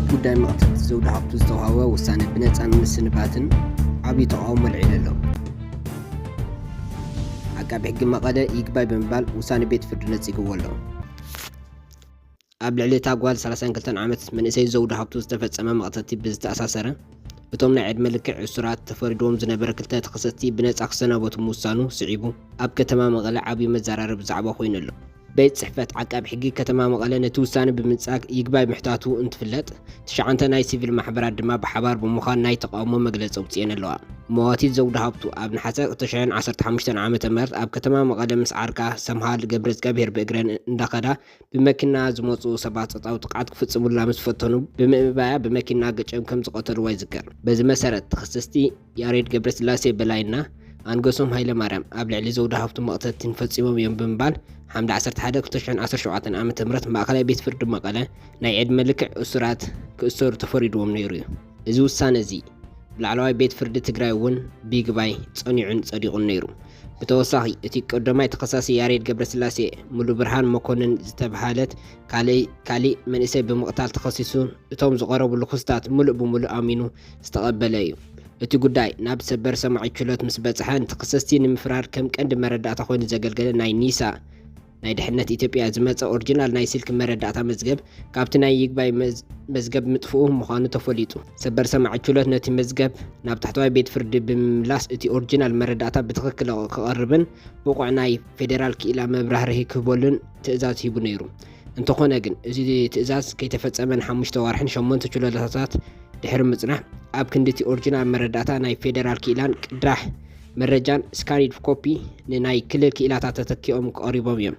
ኣብ ጉዳይ መቕተልቲ ዘውዲ ሃብቱ ዝተዋህበ ውሳነ ብነፃ ምስንባትን ዓብዪ ተቃውሞ ኣልዒሉ ኣሎ። ዓቃቢ ሕጊ መቐለ ይግባይ ብምባል ውሳነ ቤት ፍርዲ ነፂግዎ ኣሎ። ኣብ ልዕሊ እታ ጓል 32 ዓመት መንእሰይ ዘውዲ ሃብቱ ዝተፈጸመ መቕተልቲ ብዝተኣሳሰረ እቶም ናይ ዕድመ ልክዕ ዕሱራት ተፈሪዶም ዝነበረ ክልተ ተኸሰስቲ ብነፃ ክሰናበቱ ምውሳኑ ስዒቡ ኣብ ከተማ መቐለ ዓብዪ መዘራረቢ ዛዕባ ኮይኑ ኣሎ። ቤት ጽሕፈት ዓቃቢ ሕጊ ከተማ መቐለ ነቲ ውሳነ ብምንጻግ ይግባይ ምሕታቱ እንትፍለጥ 9 ናይ ሲቪል ማሕበራት ድማ ብሓባር ብምዃን ናይ ተቃውሞ መግለፂ ኣውፅአን ኣለዋ። መዋቲት ዘውዲ ሃብቱ ኣብ ናሓሰ 2015 ዓ.ም ኣብ ከተማ መቐለ ምስ ዓርካ ሰምሃል ገብረ እግዚአብሔር ብእግረን እንዳኸዳ ብመኪና ዝመፁ ሰባት ጾታዊ ጥቃት ክፍጽሙላ ምስ ፈተኑ ብምእባያ በመኪና ገጨም ከም ዝቐተልዋ ይዝከር። በዚ መሰረት ተኸሰስቲ ያሬድ ገብረስላሴ በላይና አንገሶም ሃይለ ማርያም ኣብ ልዕሊ ዘውዲ ሃብቱ መቕተልቲ ፈጺሞም እዮም ብምባል ሓምዲ 11 2017 ዓ.ም ማእከላይ ቤት ፍርዲ መቐለ ናይ ዕድመ ልክዕ ዕሱራት ክእሰሩ ተፈሪድዎም ነይሩ እዩ። እዚ ውሳነ እዚ ብላዕለዋይ ቤት ፍርዲ ትግራይ እውን ቢግባይ ጸኒዑን ጸዲቑን ነይሩ። ብተወሳኺ እቲ ቀዳማይ ተኸሳሲ ያሬድ ገብረስላሴ ሙሉእ ብርሃን መኮንን ዝተባሃለት ካሊእ መንእሰይ ብምቕታል ተኸሲሱ እቶም ዝቐረብሉ ክስታት ሙሉእ ብሙሉእ ኣሚኑ ዝተቐበለ እዩ። እቲ ጉዳይ ናብ ሰበር ሰማዒ ችሎት ምስ በጽሐ ተኸሰስቲ ንምፍራር ከም ቀንዲ መረዳእታ ኮይኑ ዘገልገለ ናይ ኒሳ ናይ ድሕነት ኢትዮጵያ ዝመፀ ኦሪጂናል ናይ ስልክ መረዳእታ መዝገብ ካብቲ ናይ ይግባይ መዝገብ ምጥፍኡ ምዃኑ ተፈሊጡ። ሰበር ሰማዒ ችሎት ነቲ መዝገብ ናብ ታሕተዋይ ቤት ፍርዲ ብምምላስ እቲ ኦሪጂናል መረዳእታ ብትኽክል ክቐርብን ብቑዕ ናይ ፌደራል ክኢላ መብራህርሂ ክህበሉን ትእዛዝ ሂቡ ነይሩ። እንተኾነ ግን እዚ ትእዛዝ ከይተፈጸመን 5 ወርሕን 8 ችሎታታት ድሕሪ ምጽናሕ ኣብ ክንዲ እቲ ኦሪጂናል መረዳእታ ናይ ፌደራል ክኢላን ቅዳሕ መረጃን ስካኒድ ኮፒ ንናይ ክልል ክኢላታት ተተኪኦም ቀሪቦም እዮም።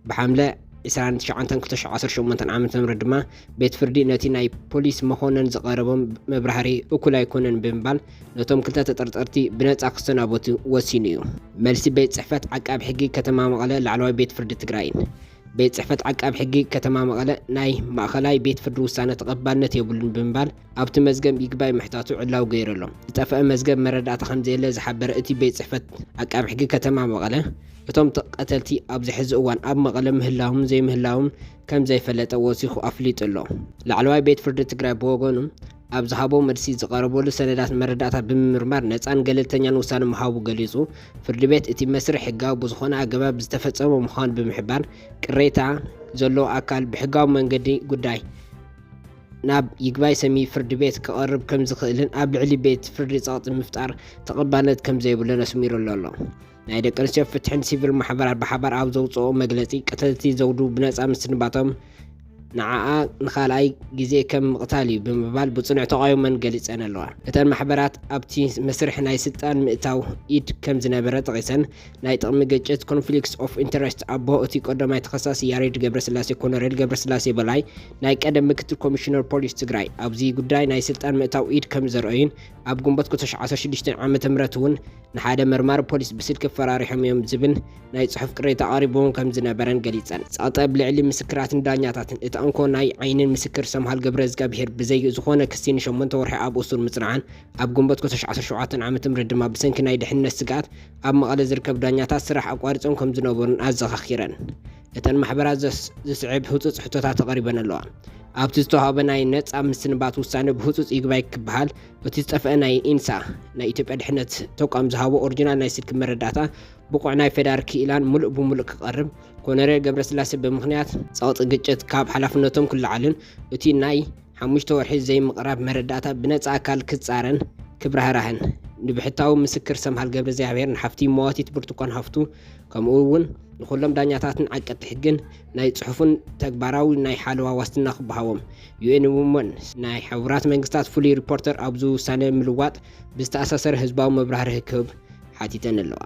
ብሓምለ 29 2018 ዓ.ም ድማ ቤት ፍርዲ ነቲ ናይ ፖሊስ መኮነን ዝቐረቦም መብራህሪ እኩል ኣይኮነን ብምባል ነቶም ክልተ ተጠርጠርቲ ብነፃ ክሰናበቱ ወሲኑ እዩ። መልሲ ቤት ጽሕፈት ዓቃቢ ሕጊ ከተማ መቐለ ላዕለዋይ ቤት ፍርዲ ትግራይን ቤት ጽሕፈት ዓቃቢ ሕጊ ከተማ መቐለ ናይ ማእከላይ ቤት ፍርዲ ውሳነ ተቐባልነት የብሉን ብምባል ኣብቲ መዝገብ ይግባይ ምሕታቱ ዕላው ገይረሎም። ዝጠፍአ መዝገብ መረዳእታ ከምዘየለ ዝሓበረ እቲ ቤት ጽሕፈት ዓቃቢ ሕጊ ከተማ መቐለ እቶም ተቐተልቲ ኣብዚ ሕዚ እዋን ኣብ መቐለ ምህላዎም ዘይምህላዎም ከም ዘይፈለጠ ወሲኹ ኣፍሊጡ ኣሎ። ላዕለዋይ ቤት ፍርዲ ትግራይ ብወገኑ ኣብ ዝሃቦ መልሲ ዝቐረበሉ ሰነዳት መረዳእታ ብምርማር ነፃን ገለልተኛን ውሳነ ምሃቡ ገሊጹ ፍርዲ ቤት እቲ መስርሕ ሕጋዊ ብዝኾነ ኣገባብ ዝተፈጸመ ምዃኑ ብምሕባር ቅሬታ ዘለዎ ኣካል ብሕጋዊ መንገዲ ጉዳይ ናብ ይግባይ ሰሚ ፍርዲ ቤት ክቐርብ ከም ዝኽእልን ኣብ ልዕሊ ቤት ፍርዲ ጸቕጢ ምፍጣር ተቐባልነት ከም ዘይብሉን ኣስሚሩሉ ኣሎ። ናይ ደቂ ኣንስትዮ ፍትሕን ሲቪል ማሕበራት ብሓባር ኣብ ዘውፅኦ መግለፂ ቀተልቲ ዘውዱ ብነፃ ምስንባቶም ንዓኣ ንኻልኣይ ግዜ ከም ምቕታል እዩ ብምባል ብጽኑዕ ተቃውሞን ገሊፀን ኣለዋ። እተን ማሕበራት ኣብቲ መስርሕ ናይ ስልጣን ምእታው ኢድ ከም ዝነበረ ጠቒሰን ናይ ጥቕሚ ግጭት ኮንፍሊክትስ ኦፍ ኢንተረስት ኣቦ እቲ ቀዳማይ ተኸሳሲ ያሬድ ገብረስላሴ ኮሎኔል ገብረስላሴ በላይ ናይ ቀደም ምክትል ኮሚሽነር ፖሊስ ትግራይ ኣብዚ ጉዳይ ናይ ስልጣን ምእታው ኢድ ከም ዘርአዩን ኣብ ግንቦት 2016 ዓ.ም እውን ንሓደ መርማሪ ፖሊስ ብስልኪ ፈራሪሖም እዮም ዝብል ናይ ጽሑፍ ቅሬታ ቀሪቦም ከም ዝነበረን ገሊፀን። ጸቕጢ ብልዕሊ ምስክራትን ዳኛታትን እቲ እንኮ ናይ ዓይንን ምስክር ሰምሃል ገብረ እግዚአብሔር ብዘይ ዝኾነ ክሲ ን8 ወርሒ ኣብ እሱር ምጽናዕን ኣብ ግንቦት 2017 ዓ.ም ድማ ብሰንኪ ናይ ድሕነት ስጋት ኣብ መቐለ ዝርከብ ዳኛታት ስራሕ ኣቋሪፆም ከም ዝነበሩን ኣዘኻኺረን። እተን ማሕበራት ዝስዕብ ህፁፅ ሕቶታት ተቐሪበን ኣለዋ። ኣብቲ ዝተዋህበ ናይ ነፃ ምስንባት ውሳነ ብህፁፅ ይግባይ ክበሃል እቲ ዝጠፍአ ናይ ኢንሳ ናይ ኢትዮጵያ ድሕነት ተቋም ዝሃቦ ኦሪጂናል ናይ ስልኪ መረዳእታ ብቑዕ ናይ ፌደራል ክኢላን ሙሉእ ብሙሉእ ክቐርብ ኮሎኔል ገብረስላሴ ብምኽንያት ጸቕጢ ግጭት ካብ ሓላፍነቶም ክለዓልን እቲ ናይ 5 ወርሒ ዘይምቕራብ መረዳእታ ብነፃ ኣካል ክጻረን ክብራህራህን ንብሕታዊ ምስክር ሰምሃል ገብረ እግዚኣብሔር ንሓፍቲ መዋቲት ብርቱካን ሃፍቱ ከምኡ እውን ንኩሎም ዳኛታትን ዓቀጥቲ ሕግን ናይ ጽሑፍን ተግባራዊ ናይ ሓለዋ ዋስትና ክበሃቦም ዩኤን እውን ናይ ሕቡራት መንግስታት ፍሉይ ሪፖርተር ኣብዚ ውሳነ ምልዋጥ ብዝተኣሳሰረ ህዝባዊ መብራህርሂ ክህብ ሓቲተን ኣለዋ።